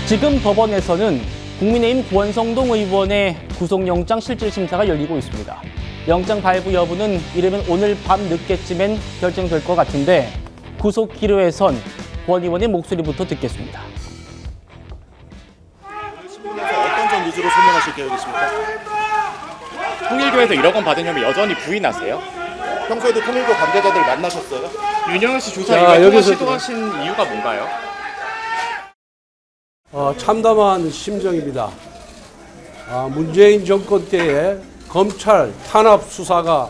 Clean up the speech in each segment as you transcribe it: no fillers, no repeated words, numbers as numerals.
지금 법원에서는 국민의힘 권성동 의원의 구속영장 실질심사가 열리고 있습니다. 영장 발부 여부는 이르면 오늘 밤 늦게쯤엔 결정될 것 같은데 구속 기로에 선 권 의원의 목소리부터 듣겠습니다. 어떤 점 위주로 설명하실 계획이십니까? 통일교에서 1억 원 받은 혐의 여전히 부인하세요? 평소에도 통일교 관계자들 만나셨어요? 윤영현 씨 조사 이후에 통화 시도하신 이유가 뭔가요? 참담한 심정입니다. 문재인 정권 때의 검찰 탄압 수사가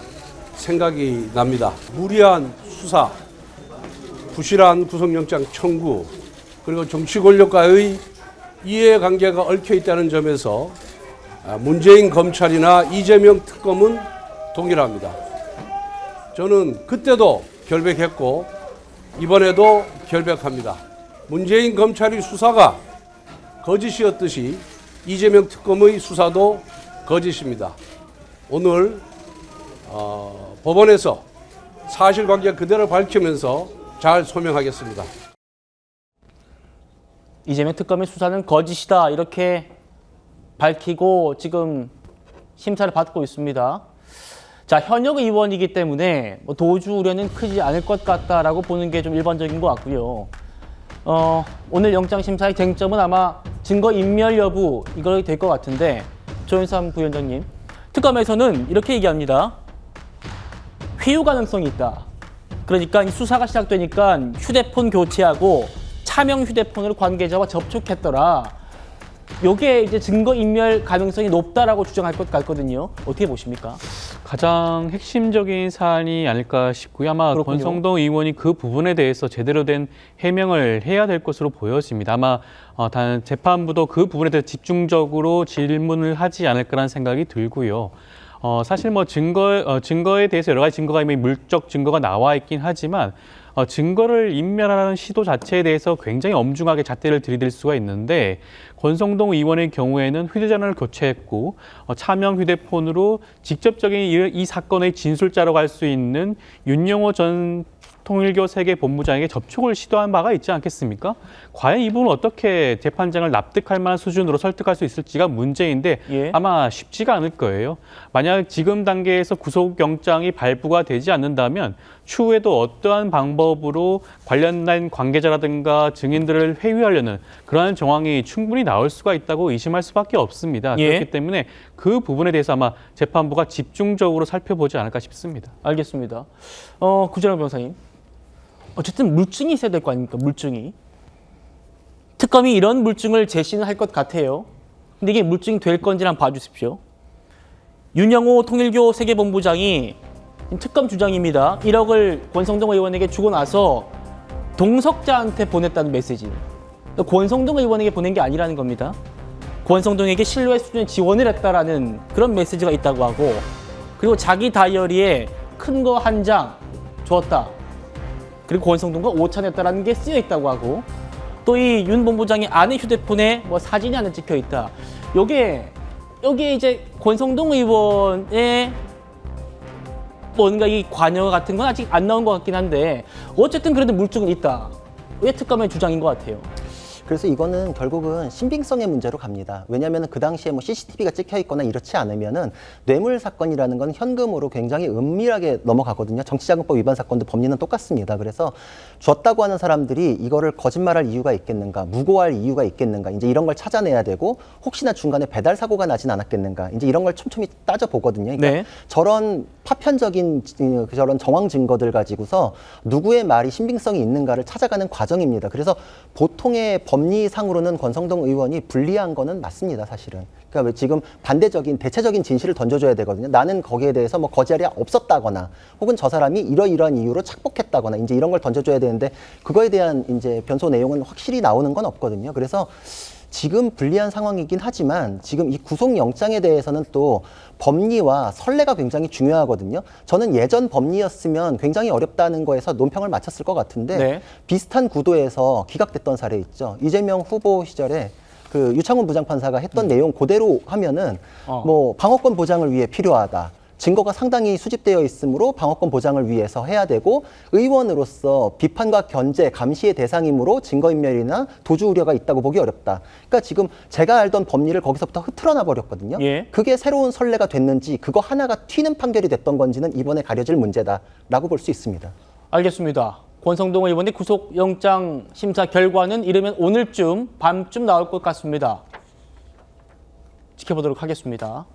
생각이 납니다. 무리한 수사, 부실한 구속영장 청구, 그리고 정치 권력과의 이해관계가 얽혀 있다는 점에서 문재인 검찰이나 이재명 특검은 동일합니다. 저는 그때도 결백했고 이번에도 결백합니다. 문재인 검찰의 수사가 거짓이었듯이 이재명 특검의 수사도 거짓입니다. 오늘 법원에서 사실관계 그대로 밝히면서 잘 소명하겠습니다. 이재명 특검의 수사는 거짓이다 이렇게 밝히고 지금 심사를 받고 있습니다. 자, 현역 의원이기 때문에 도주 우려는 크지 않을 것 같다라고 보는 게 좀 일반적인 것 같고요. 오늘 영장 심사의 쟁점은 아마 증거 인멸 여부 이거 될 것 같은데 조윤삼 부위원장님, 특검에서는 이렇게 얘기합니다. 회유 가능성이 있다. 그러니까 이 수사가 시작되니까 휴대폰 교체하고 차명 휴대폰으로 관계자와 접촉했더라. 요게 이제 증거 인멸 가능성이 높다라고 주장할 것 같거든요. 어떻게 보십니까? 가장 핵심적인 사안이 아닐까 싶고요. 아마 그렇군요. 권성동 의원이 그 부분에 대해서 제대로 된 해명을 해야 될 것으로 보여집니다. 아마 단 재판부도 그 부분에 대해서 집중적으로 질문을 하지 않을까라는 생각이 들고요. 사실 뭐 증거에 대해서 여러 가지 증거가 이미 물적 증거가 나와 있긴 하지만 증거를 인멸하는 시도 자체에 대해서 굉장히 엄중하게 잣대를 들이댈 수가 있는데 권성동 의원의 경우에는 휴대전화를 교체했고 차명 휴대폰으로 직접적인 이 사건의 진술자로 갈 수 있는 윤영호 전 통일교 세계본부장에게 접촉을 시도한 바가 있지 않겠습니까? 과연 이 부분을 어떻게 재판장을 납득할 만한 수준으로 설득할 수 있을지가 문제인데 아마 쉽지가 않을 거예요. 만약 지금 단계에서 구속영장이 발부가 되지 않는다면 추후에도 어떠한 방법으로 관련된 관계자라든가 증인들을 회유하려는 그러한 정황이 충분히 나올 수가 있다고 의심할 수밖에 없습니다. 그렇기 때문에 그 부분에 대해서 아마 재판부가 집중적으로 살펴보지 않을까 싶습니다. 알겠습니다. 구준영 변호사님. 어쨌든 물증이 있어야 될 거 아닙니까? 물증이. 특검이 이런 물증을 제시는 할 것 같아요. 근데 이게 물증이 될 건지 한번 봐주십시오. 윤영호 통일교 세계본부장이 특검 주장입니다. 1억을 권성동 의원에게 주고 나서 동석자한테 보냈다는 메시지. 권성동 의원에게 보낸 게 아니라는 겁니다. 권성동에게 신뢰 수준의 지원을 했다라는 그런 메시지가 있다고 하고, 그리고 자기 다이어리에 큰 거 한 장 줬다. 그리고 권성동과 오찬했다라는 게 쓰여 있다고 하고, 또 이 윤 본부장의 아내 휴대폰에 뭐 사진이 하나 찍혀 있다. 여기에 이제 권성동 의원의 뭔가 이 관여 같은 건 아직 안 나온 것 같긴 한데 어쨌든 그래도 물증은 있다. 왜 특검의 주장인 것 같아요? 그래서 이거는 결국은 신빙성의 문제로 갑니다. 왜냐하면 그 당시에 뭐 CCTV가 찍혀 있거나 이렇지 않으면은 뇌물 사건이라는 건 현금으로 굉장히 은밀하게 넘어가거든요. 정치자금법 위반 사건도 법리는 똑같습니다. 그래서 줬다고 하는 사람들이 이거를 거짓말할 이유가 있겠는가, 무고할 이유가 있겠는가, 이제 이런 걸 찾아내야 되고 혹시나 중간에 배달 사고가 나진 않았겠는가, 이제 이런 걸 촘촘히 따져보거든요. 그러니까 저런 파편적인 저런 정황 증거들 가지고서 누구의 말이 신빙성이 있는가를 찾아가는 과정입니다. 그래서 보통의 법리상으로는 권성동 의원이 불리한 거는 맞습니다, 사실은. 그러니까 지금 반대적인 대체적인 진실을 던져줘야 되거든요. 나는 거기에 대해서 뭐 거짓말이 없었다거나, 혹은 저 사람이 이러이러한 이유로 착복했다거나, 이제 이런 걸 던져줘야 되는데 그거에 대한 이제 변소 내용은 확실히 나오는 건 없거든요. 그래서 지금 불리한 상황이긴 하지만 지금 이 구속영장에 대해서는 또 법리와 선례가 굉장히 중요하거든요. 저는 예전 법리였으면 굉장히 어렵다는 거에서 논평을 마쳤을 것 같은데 비슷한 구도에서 기각됐던 사례 있죠. 이재명 후보 시절에 그 유창훈 부장판사가 했던 내용 그대로 하면은 뭐 방어권 보장을 위해 필요하다. 증거가 상당히 수집되어 있으므로 방어권 보장을 위해서 해야 되고 의원으로서 비판과 견제, 감시의 대상이므로 증거인멸이나 도주 우려가 있다고 보기 어렵다. 그러니까 지금 제가 알던 법리를 거기서부터 흐트러나 버렸거든요. 예. 그게 새로운 선례가 됐는지 그거 하나가 튀는 판결이 됐던 건지는 이번에 가려질 문제다라고 볼 수 있습니다. 알겠습니다. 권성동 의원의 구속영장 심사 결과는 이르면 오늘쯤 밤쯤 나올 것 같습니다. 지켜보도록 하겠습니다.